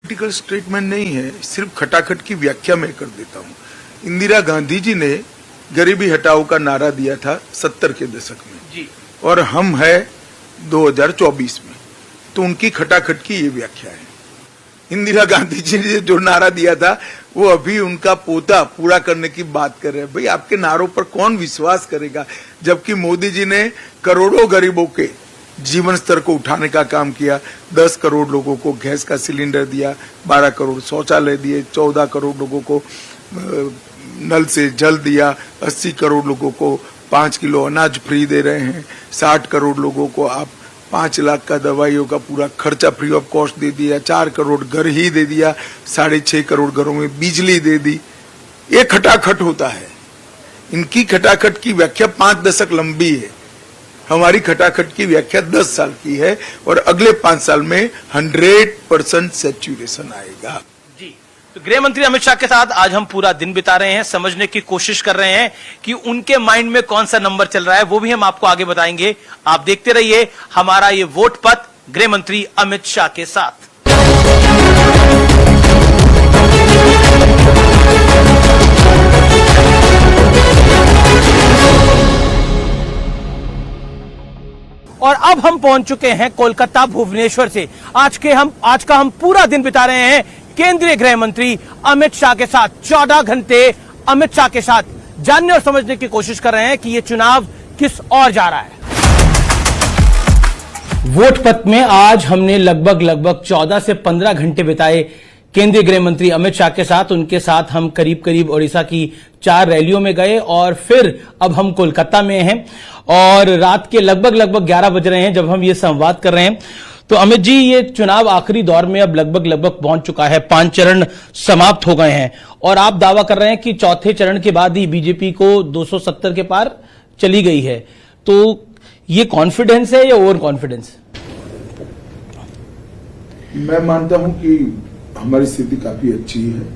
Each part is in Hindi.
पॉलिटिकल स्टेटमेंट नहीं है, सिर्फ खटाखट की व्याख्या मैं कर देता हूँ। इंदिरा गांधी जी ने गरीबी हटाओ का नारा दिया था 70 के दशक में जी। और हम है 2024 में, तो उनकी खटाखट की ये व्याख्या है। इंदिरा गांधी जी ने जो नारा दिया था वो अभी उनका पोता पूरा करने की बात कर रहे हैं। भाई आपके नारों पर कौन विश्वास करेगा, जबकि मोदी जी ने करोड़ों गरीबों के जीवन स्तर को उठाने का काम किया। 10 करोड़ लोगों को गैस का सिलेंडर दिया, 12 करोड़ शौचालय दिए, 14 करोड़ लोगों को नल से जल दिया, 80 करोड़ लोगों को 5 किलो अनाज फ्री दे रहे हैं, 60 करोड़ लोगों को आप 5 लाख का दवाइयों का पूरा खर्चा फ्री ऑफ कॉस्ट दे दिया, 4 करोड़ घर ही दे दिया, 6.5 करोड़ घरों में बिजली दे दी। ये खटाखट होता है। इनकी खटाखट की व्याख्या 5 दशक लंबी है, हमारी खटाखट की व्याख्या 10 साल की है और अगले 5 साल में 100% सैचुरेशन आएगा। जी, तो गृह मंत्री अमित शाह के साथ आज हम पूरा दिन बिता रहे हैं, समझने की कोशिश कर रहे हैं कि उनके माइंड में कौन सा नंबर चल रहा है, वो भी हम आपको आगे बताएंगे। आप देखते रहिए हमारा ये वोट पथ गृह मंत्री अमित शाह के साथ। और अब हम पहुंच चुके हैं कोलकाता भुवनेश्वर से। आज का हम पूरा दिन बिता रहे हैं केंद्रीय गृह मंत्री अमित शाह के साथ। 14 घंटे अमित शाह के साथ जानने और समझने की कोशिश कर रहे हैं कि ये चुनाव किस ओर जा रहा है। वोट पथ में आज हमने लगभग 14 से 15 घंटे बिताए केंद्रीय गृह मंत्री अमित शाह के साथ। उनके साथ हम करीब ओडिशा की 4 रैलियों में गए और फिर अब हम कोलकाता में हैं और रात के लगभग 11 बज रहे हैं जब हम ये संवाद कर रहे हैं। तो अमित जी, ये चुनाव आखिरी दौर में अब लगभग पहुंच चुका है, 5 चरण समाप्त हो गए हैं और आप दावा कर रहे हैं कि चौथे चरण के बाद ही बीजेपी को 270 के पार चली गई है। तो ये कॉन्फिडेंस है या ओवर कॉन्फिडेंस? मैं मानता हूं कि हमारी स्थिति काफी अच्छी है,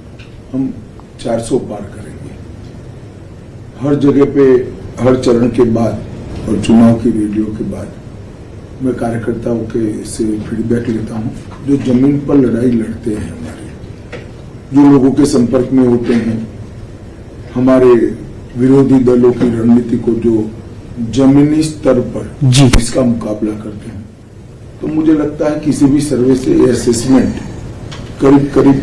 हम 400 पार करेंगे। हर जगह पे हर चरण के बाद और चुनाव की रैलियों के बाद मैं कार्यकर्ताओं के से फीडबैक लेता हूं, जो जमीन पर लड़ाई लड़ते हैं, हमारे जो लोगों के संपर्क में होते हैं, हमारे विरोधी दलों की रणनीति को जो जमीनी स्तर पर इसका मुकाबला करते हैं, तो मुझे लगता है किसी भी सर्वे से ये असेसमेंट करीब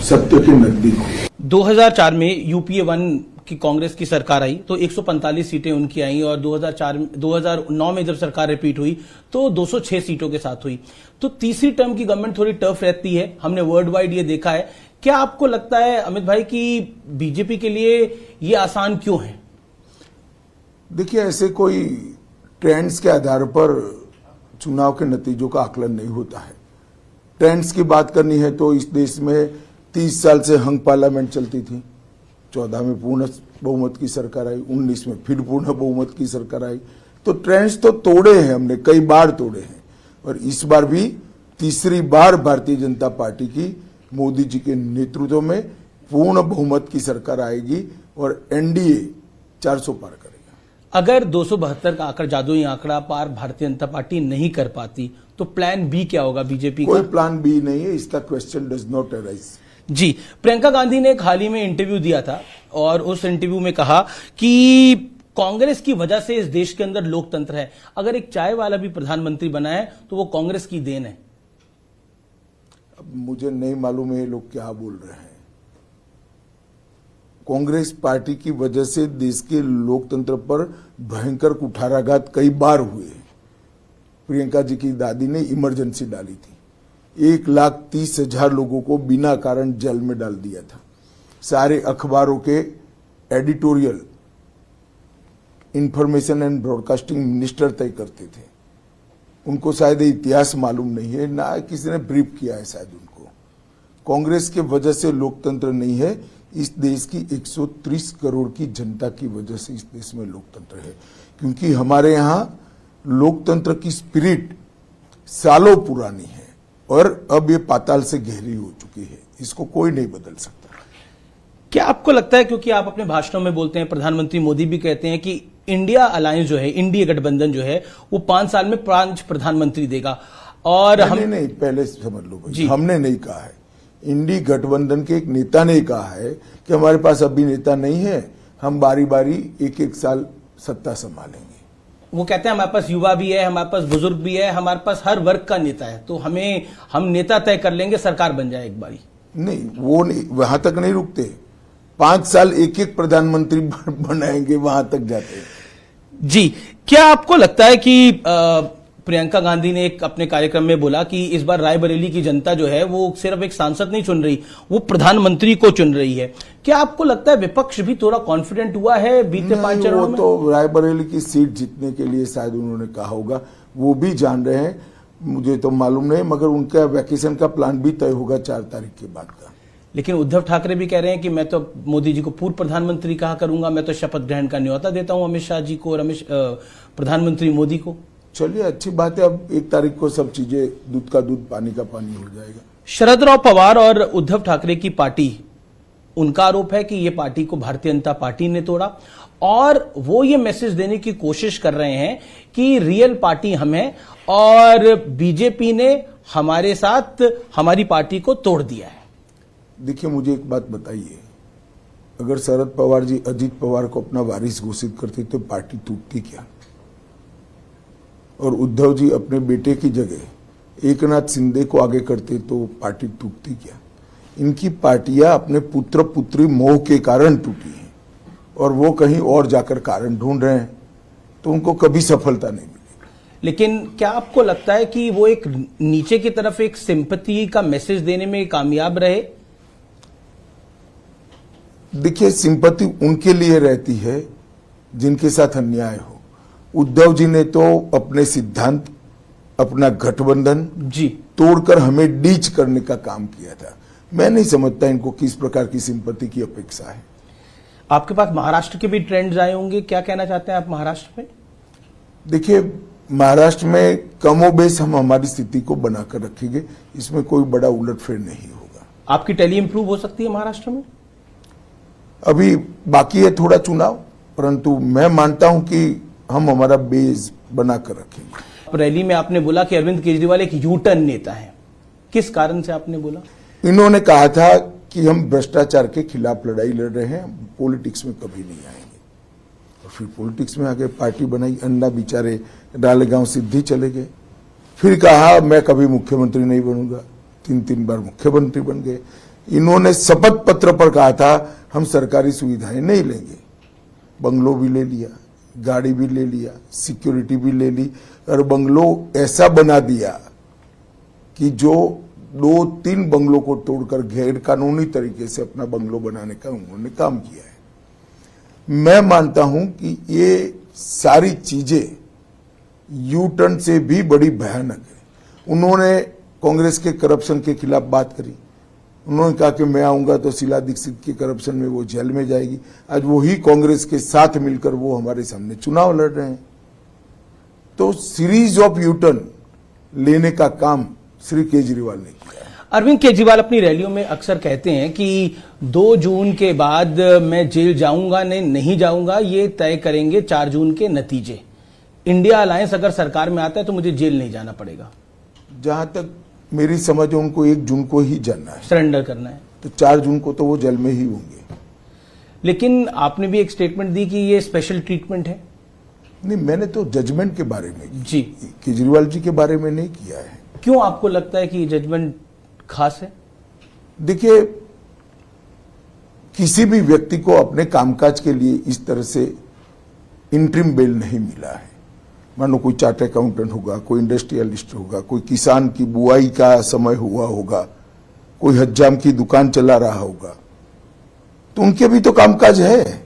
सत्य के नजदीक हो। 2004 में यूपीए 1 की कांग्रेस की सरकार आई तो 145 सीटें उनकी आई और 2009 में जब सरकार रिपीट हुई तो 206 सीटों के साथ हुई। तो तीसरी टर्म की गवर्नमेंट थोड़ी टफ रहती है, हमने वर्ल्ड वाइड ये देखा है। क्या आपको लगता है अमित भाई कि बीजेपी के लिए ये आसान क्यों है? देखिए, ऐसे कोई ट्रेंड्स के आधार पर चुनाव के नतीजों का आकलन नहीं होता है। ट्रेंड्स की बात करनी है तो इस देश में 30 साल से हंग पार्लियामेंट चलती थी। 14 में पूर्ण बहुमत की सरकार आई, 19 में फिर पूर्ण बहुमत की सरकार आई। तो ट्रेंड्स तो तोड़े हैं हमने, कई बार तोड़े हैं और इस बार भी तीसरी बार भारतीय जनता पार्टी की मोदी जी के नेतृत्व में पूर्ण बहुमत की सरकार आएगी और एनडीए 400 पार करेगा। अगर 272 का आंकड़ा, जादुई आंकड़ा पार भारतीय जनता पार्टी नहीं कर पाती तो प्लान बी क्या होगा बीजेपी का? कोई प्लान बी नहीं है, इसका क्वेश्चन डज नॉट अराइज। जी, प्रियंका गांधी ने एक हाल ही में इंटरव्यू दिया था और उस इंटरव्यू में कहा कि कांग्रेस की वजह से इस देश के अंदर लोकतंत्र है। अगर एक चाय वाला भी प्रधानमंत्री बना है तो वो कांग्रेस की देन है। अब मुझे नहीं मालूम है ये लोग क्या बोल रहे हैं। कांग्रेस पार्टी की वजह से देश के लोकतंत्र पर भयंकर कुठाराघात कई बार हुए। प्रियंका जी की दादी ने इमरजेंसी डाली थी, 1,30,000 लोगों को बिना कारण जेल में डाल दिया था। सारे अखबारों के editorial information and broadcasting minister तय करते थे। उनको शायद इतिहास मालूम नहीं है, ना किसी ने ब्रीफ किया है शायद उनको। कांग्रेस के वजह से लोकतंत्र नहीं है, इस देश की 130 करोड़ की जनता की वजह से इस देश में लोकतंत्र है। क्योंकि हमारे यहाँ लोकतंत्र की स्पिरिट सालों पुरानी है और अब ये पाताल से गहरी हो चुकी है, इसको कोई नहीं बदल सकता। क्या आपको लगता है, क्योंकि आप अपने भाषणों में बोलते हैं, प्रधानमंत्री मोदी भी कहते हैं कि इंडिया अलायंस जो है, इंडिया गठबंधन जो है, वो 5 साल में 5 प्रधानमंत्री देगा और नहीं, पहले समझ लो भाई, हमने नहीं कहा है, इंडी गठबंधन के एक नेता ने कहा है कि हमारे पास अभी नेता नहीं है, हम बारी बारी एक एक साल सत्ता संभालेंगे। वो कहते हैं हमारे पास युवा भी है, हमारे पास बुजुर्ग भी है, हमारे पास हर वर्ग का नेता है, तो हम नेता तय कर लेंगे, सरकार बन जाए एक बारी। नहीं, वो नहीं, वहां तक नहीं रुकते, 5 साल एक एक प्रधानमंत्री बनाएंगे, वहां तक जाते हैं। जी, क्या आपको लगता है कि प्रियंका गांधी ने एक अपने कार्यक्रम में बोला कि इस बार रायबरेली की जनता जो है वो सिर्फ एक सांसद नहीं चुन रही, वो प्रधानमंत्री को चुन रही है। क्या आपको लगता है विपक्ष भी थोड़ा कॉन्फिडेंट हुआ है बीते 5 चरणों में? तो रायबरेली की सीट जीतने के लिए शायद उन्होंने कहा होगा, वो भी जान रहे हैं, मुझे तो मालूम नहीं, मगर उनका वैकेशन का प्लान भी तय होगा 4 तारीख के बाद का। लेकिन उद्धव ठाकरे भी कह रहे हैं कि मैं तो मोदी जी को पूर्व प्रधानमंत्री कहा करूंगा, मैं तो शपथ ग्रहण का न्योता देता हूं अमित शाह जी को और प्रधानमंत्री मोदी को। चलिए, अच्छी बात है, अब 1 तारीख को सब चीजें दूध का दूध पानी का पानी हो जाएगा। शरद राव पवार और उद्धव ठाकरे की पार्टी, उनका आरोप है कि ये पार्टी को भारतीय जनता पार्टी ने तोड़ा और वो ये मैसेज देने की कोशिश कर रहे हैं कि रियल पार्टी हम है और बीजेपी ने हमारे साथ हमारी पार्टी को तोड़ दिया है। देखिए, मुझे एक बात बताइए, अगर शरद पवार जी अजीत पवार को अपना वारिस घोषित करते तो पार्टी टूटती क्या? और उद्धव जी अपने बेटे की जगह एकनाथ शिंदे को आगे करते तो पार्टी टूटती क्या? इनकी पार्टियां अपने पुत्र पुत्री मोह के कारण टूटी हैं और वो कहीं और जाकर कारण ढूंढ रहे हैं, तो उनको कभी सफलता नहीं मिलेगी। लेकिन क्या आपको लगता है कि वो एक नीचे की तरफ एक सिंपैथी का मैसेज देने में कामयाब रहे? देखिए, सिंपैथी उनके लिए रहती है जिनके साथ अन्याय हो। उद्धव जी ने तो अपने सिद्धांत, अपना गठबंधन जी तोड़कर हमें डीच करने का काम किया था। मैं नहीं समझता इनको किस प्रकार की सिंपैथी की अपेक्षा है। आपके पास महाराष्ट्र के भी ट्रेंड्स आए होंगे, क्या कहना चाहते हैं आप महाराष्ट्र में? देखिए, महाराष्ट्र में कमोबेश हम हमारी स्थिति को बनाकर रखेंगे, इसमें कोई बड़ा उलटफेर नहीं होगा। आपकी टैली इंप्रूव हो सकती है महाराष्ट्र में? अभी बाकी है थोड़ा चुनाव, परंतु मैं मानता हूं कि हम हमारा बेस बनाकर रखेंगे। रैली में आपने बोला कि अरविंद केजरीवाल एक यू टर्न नेता है, किस कारण से आपने बोला? इन्होंने कहा था कि हम भ्रष्टाचार के खिलाफ लड़ाई लड़ रहे हैं, पॉलिटिक्स में कभी नहीं आएंगे, और फिर पॉलिटिक्स में आगे पार्टी बनाई। अन्ना बेचारे डालेगांव सिद्धि चले गए, फिर कहा मैं कभी मुख्यमंत्री नहीं बनूंगा, 3 बार मुख्यमंत्री बन गए। इन्होंने शपथ पत्र पर कहा था हम सरकारी सुविधाएं नहीं लेंगे, बंगलो भी ले लिया, गाड़ी भी ले लिया, सिक्योरिटी भी ले ली, और बंगलो ऐसा बना दिया कि जो 2-3 बंगलों को तोड़कर गैर कानूनी तरीके से अपना बंगलो बनाने का उन्होंने काम किया है। मैं मानता हूं कि ये सारी चीजें यू टर्न से भी बड़ी भयानक है। उन्होंने कांग्रेस के करप्शन के खिलाफ बात करी, उन्होंने कहा कि मैं आऊंगा तो शीला दीक्षित के करप्शन में वो जेल में जाएगी। आज वही कांग्रेस के साथ मिलकर वो हमारे सामने चुनाव लड़ रहे हैं। तो सीरीज ऑफ यू टर्न लेने का काम श्री केजरीवाल ने किया है। अरविंद केजरीवाल अपनी रैलियों में अक्सर कहते हैं कि 2 जून के बाद मैं जेल जाऊंगा नहीं जाऊंगा, ये तय करेंगे 4 जून के नतीजे। इंडिया अलायंस अगर सरकार में आता है तो मुझे जेल नहीं जाना पड़ेगा। जहां तक मेरी समझ है, उनको 1 जून को ही जाना है, सरेंडर करना है, तो 4 जून को तो वो जेल में ही होंगे। लेकिन आपने भी एक स्टेटमेंट दी कि ये स्पेशल ट्रीटमेंट है। नहीं, मैंने तो जजमेंट के बारे में जी, केजरीवाल जी के बारे में नहीं किया है। क्यों आपको लगता है कि ये जजमेंट खास है? देखिए, किसी भी व्यक्ति को अपने कामकाज के लिए इस तरह से इंटरिम बेल नहीं मिला है। मानो कोई चार्ट अकाउंटेंट होगा, कोई इंडस्ट्रियलिस्ट होगा, कोई किसान की बुआई का समय हुआ होगा, कोई हज्जाम की दुकान चला रहा होगा, तो उनके भी तो कामकाज है।